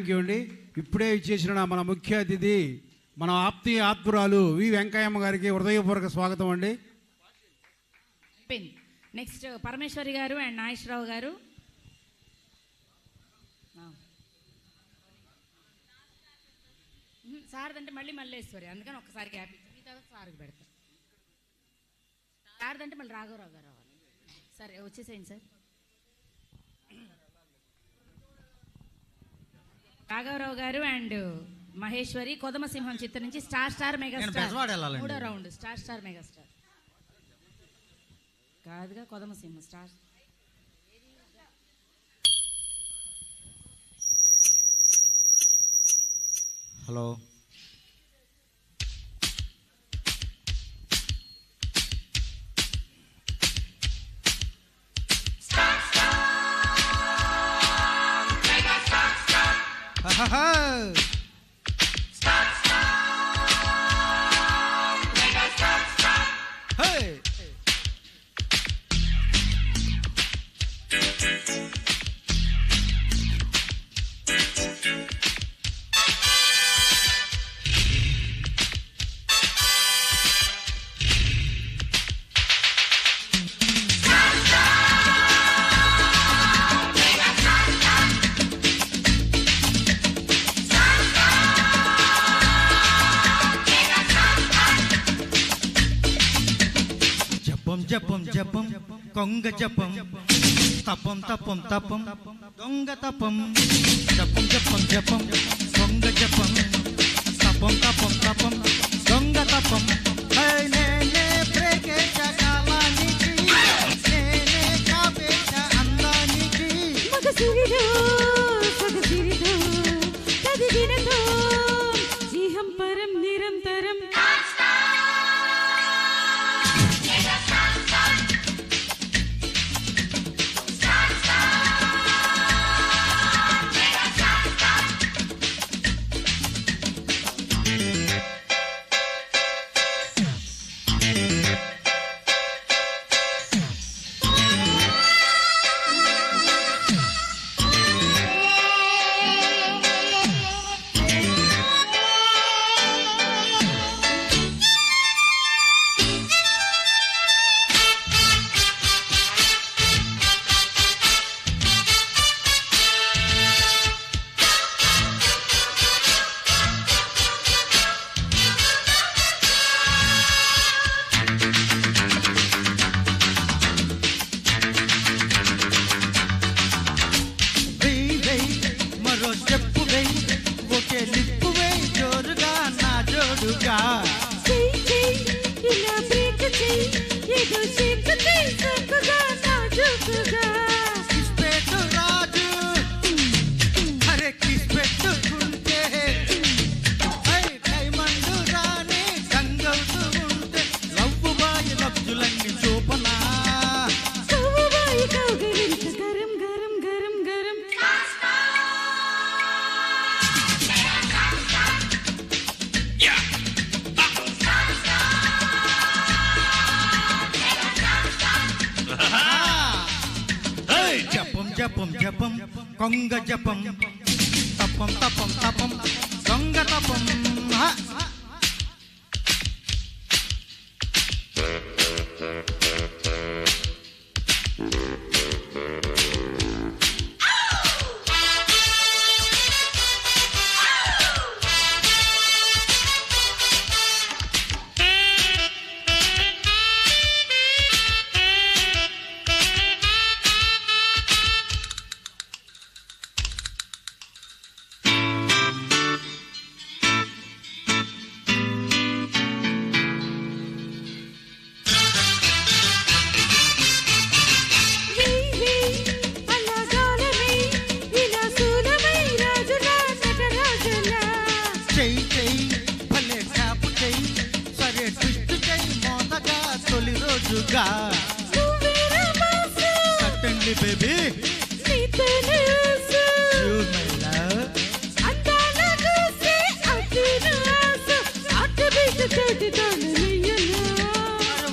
Thank you అండి. ఇప్పుడే ఇచ్చేసిన మన ముఖ్య అతిథి మన ఆత్మీయురాలు వి వెంకయ్యమ్మ గారికి హృదయపూర్వక స్వాగతం అండి. నెక్స్ట్ పరమేశ్వరి గారు అండ్ నాగేశ్వరరావు గారు. సారదంటే మళ్ళీ మల్లేశ్వరి, అందుకని ఒక్కసారి గ్యాప్ ఇచ్చి తర్వాత సార్కి పెడతారు. సారదంటే మళ్ళీ రాఘవరావు గారు రావాలి. సరే వచ్చేసేయండి సార్. రాఘవరావు గారు అండ్ మహేశ్వరి కొదమసింహం చిత్రం నుంచి స్టార్ మెగాస్టార్ మూడో రౌండ్ స్టార్ మెగాస్టార్ కాదుగా కొదమసింహం స్టార్. హలో జపం జపం కొంగ జపం తపం తపం తపం దొంగ తపం జపం జపం జపం కొంగ జపం తపం తపం తపం దొంగ తపం నేనే ప్రేకేశ కాలానికి నేనే కాపేశ అందానికి మగసిరిదో సగసిరిదో తదిదినదో జీహం పరం నిరంతరం జపం జపం కొంగ జపం తపం తపం తపం దొంగ తపం కట్టండి బేబీ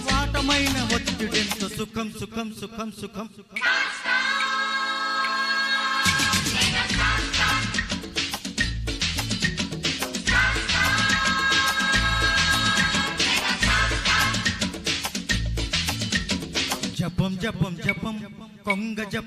వాటమైన ఒత్తిడెంత సుఖం సుఖం సుఖం సుఖం సుఖం జపం జపం జపం కొంగ జపం